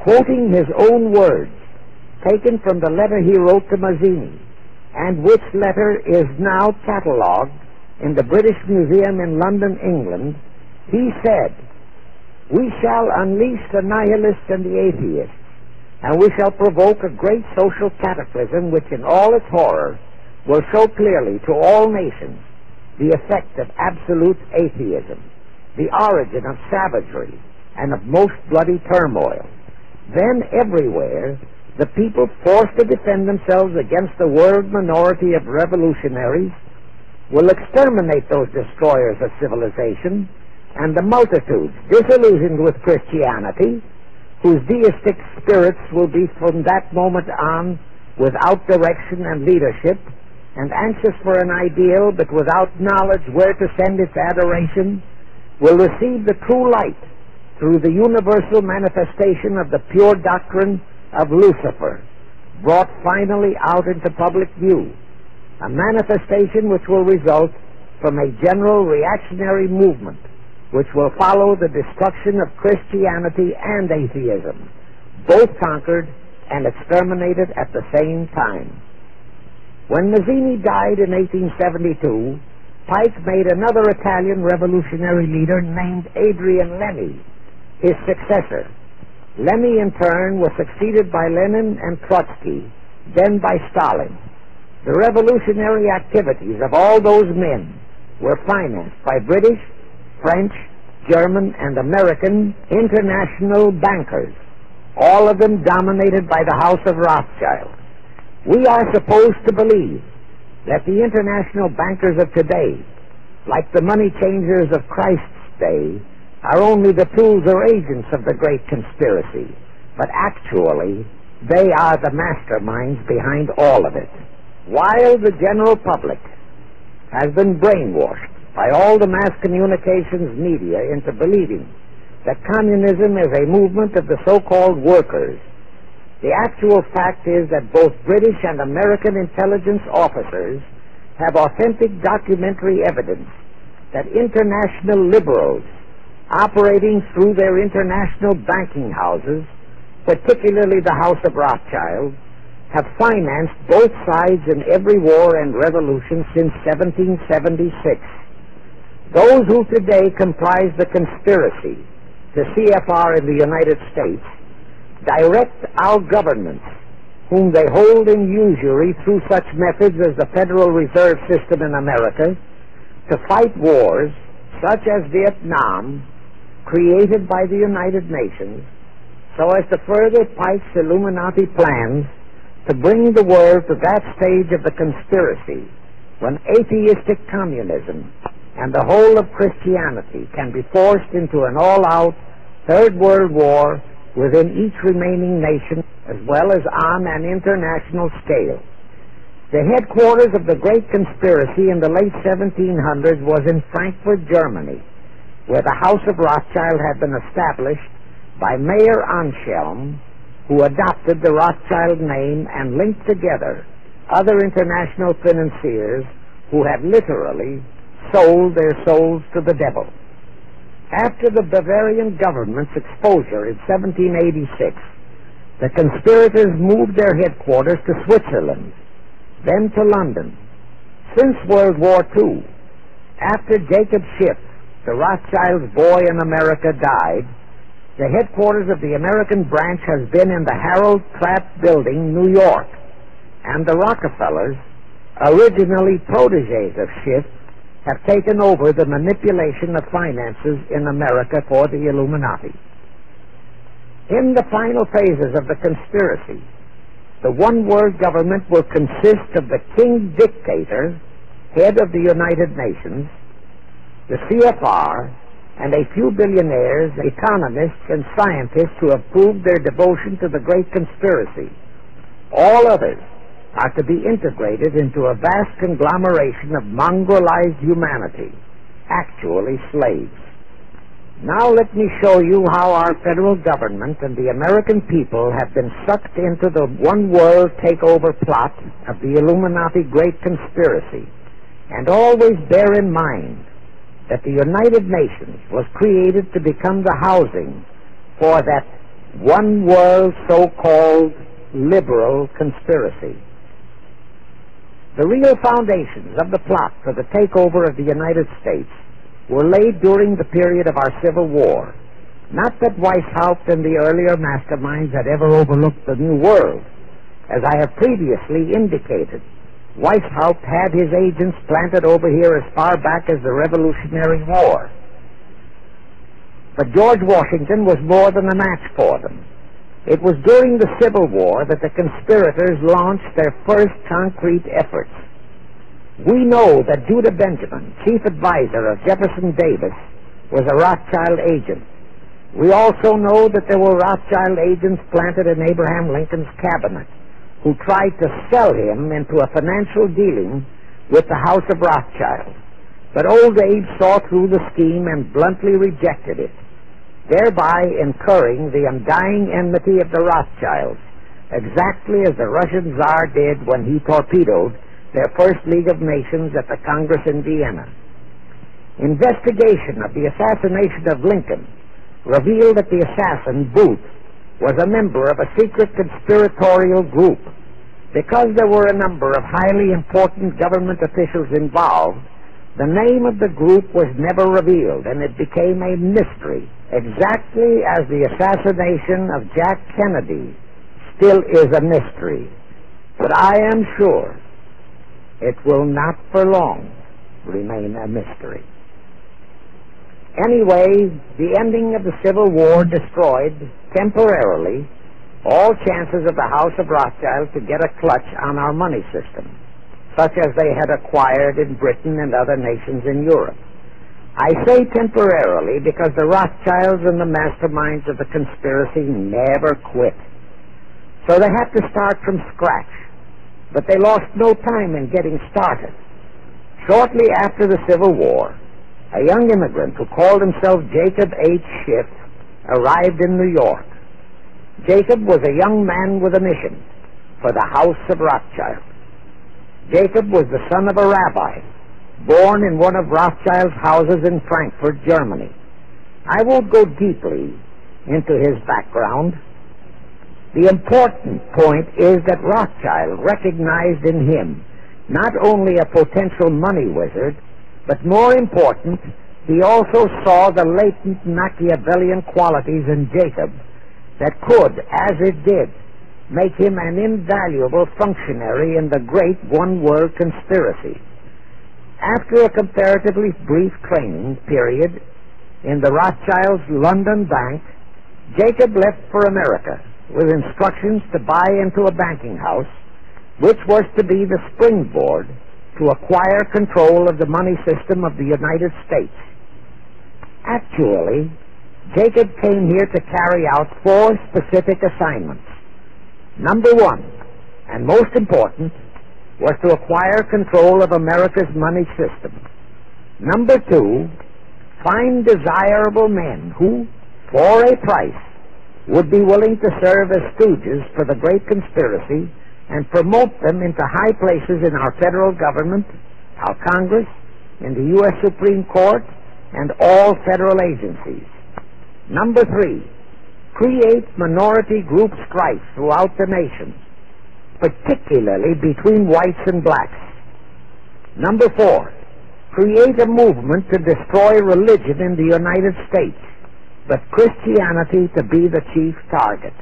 quoting his own words, taken from the letter he wrote to Mazzini, and which letter is now catalogued in the British Museum in London, England. He said, "We shall unleash the nihilists and the atheists, and we shall provoke a great social cataclysm which in all its horror will show clearly to all nations the effect of absolute atheism, the origin of savagery and of most bloody turmoil. Then everywhere the people forced to defend themselves against the world minority of revolutionaries will exterminate those destroyers of civilization, and the multitudes disillusioned with Christianity, whose deistic spirits will be from that moment on without direction and leadership, and anxious for an ideal but without knowledge where to send its adoration, will receive the true light through the universal manifestation of the pure doctrine of Lucifer, brought finally out into public view, a manifestation which will result from a general reactionary movement which will follow the destruction of Christianity and atheism, both conquered and exterminated at the same time." When Mazzini died in 1872, Pike made another Italian revolutionary leader named Adrian Lemmy his successor. Lemmy, in turn, was succeeded by Lenin and Trotsky, then by Stalin. The revolutionary activities of all those men were financed by British, French, German, and American international bankers, all of them dominated by the House of Rothschild. We are supposed to believe that the international bankers of today, like the money changers of Christ's day, are only the tools or agents of the great conspiracy, but actually they are the masterminds behind all of it. While the general public has been brainwashed by all the mass communications media into believing that communism is a movement of the so-called workers, the actual fact is that both British and American intelligence officers have authentic documentary evidence that international liberals operating through their international banking houses, particularly the House of Rothschild, have financed both sides in every war and revolution since 1776. Those who today comprise the conspiracy, the CFR in the United States, direct our governments, whom they hold in usury through such methods as the Federal Reserve System in America, to fight wars such as Vietnam, created by the United Nations, so as to further Pike's Illuminati plans to bring the world to that stage of the conspiracy when atheistic communism and the whole of Christianity can be forced into an all-out Third World War within each remaining nation, as well as on an international scale. The headquarters of the great conspiracy in the late 1700s was in Frankfurt, Germany, where the House of Rothschild had been established by Mayer Anschelm, who adopted the Rothschild name and linked together other international financiers who had literally sold their souls to the devil. After the Bavarian government's exposure in 1786, the conspirators moved their headquarters to Switzerland, then to London. Since World War II, after Jacob Schiff, the Rothschild's boy in America, died, the headquarters of the American branch has been in the Harold Pratt Building, New York, and the Rockefellers, originally protégés of Schiff, have taken over the manipulation of finances in America for the Illuminati. In the final phases of the conspiracy, the one-world government will consist of the King Dictator, head of the United Nations, the CFR, and a few billionaires, economists, and scientists who have proved their devotion to the great conspiracy. All others are to be integrated into a vast conglomeration of mongrelized humanity, actually slaves. Now let me show you how our federal government and the American people have been sucked into the one-world takeover plot of the Illuminati great conspiracy. And always bear in mind that the United Nations was created to become the housing for that one world so-called liberal conspiracy. The real foundations of the plot for the takeover of the United States were laid during the period of our Civil War. Not that Weishaupt and the earlier masterminds had ever overlooked the New World. As I have previously indicated, Weishaupt had his agents planted over here as far back as the Revolutionary War. But George Washington was more than a match for them. It was during the Civil War that the conspirators launched their first concrete efforts. We know that Judah Benjamin, chief advisor of Jefferson Davis, was a Rothschild agent. We also know that there were Rothschild agents planted in Abraham Lincoln's cabinet who tried to sell him into a financial dealing with the House of Rothschild. But old Abe saw through the scheme and bluntly rejected it, thereby incurring the undying enmity of the Rothschilds, exactly as the Russian Tsar did when he torpedoed their first League of Nations at the Congress in Vienna. Investigation of the assassination of Lincoln revealed that the assassin, Booth, was a member of a secret conspiratorial group. Because there were a number of highly important government officials involved, the name of the group was never revealed, and it became a mystery, exactly as the assassination of Jack Kennedy still is a mystery. But I am sure it will not for long remain a mystery. Anyway, the ending of the Civil War destroyed, temporarily, all chances of the House of Rothschild to get a clutch on our money system, such as they had acquired in Britain and other nations in Europe. I say temporarily because the Rothschilds and the masterminds of the conspiracy never quit. So they had to start from scratch, but they lost no time in getting started. Shortly after the Civil War, a young immigrant who called himself Jacob H. Schiff arrived in New York. Jacob was a young man with a mission for the House of Rothschild. Jacob was the son of a rabbi, born in one of Rothschild's houses in Frankfurt, Germany. I won't go deeply into his background. The important point is that Rothschild recognized in him not only a potential money wizard, but more important, he also saw the latent Machiavellian qualities in Jacob that could, as it did, make him an invaluable functionary in the great one-world conspiracy. After a comparatively brief training period in the Rothschilds' London bank, Jacob left for America with instructions to buy into a banking house, which was to be the springboard to acquire control of the money system of the United States. Actually, Jacob came here to carry out 4 specific assignments. Number 1, and most important, was to acquire control of America's money system. Number 2, find desirable men who, for a price, would be willing to serve as stooges for the great conspiracy and promote them into high places in our federal government, our Congress, in the U.S. Supreme Court, and all federal agencies. Number 3, create minority group strife throughout the nation, particularly between whites and blacks. Number 4, create a movement to destroy religion in the United States, but Christianity to be the chief target.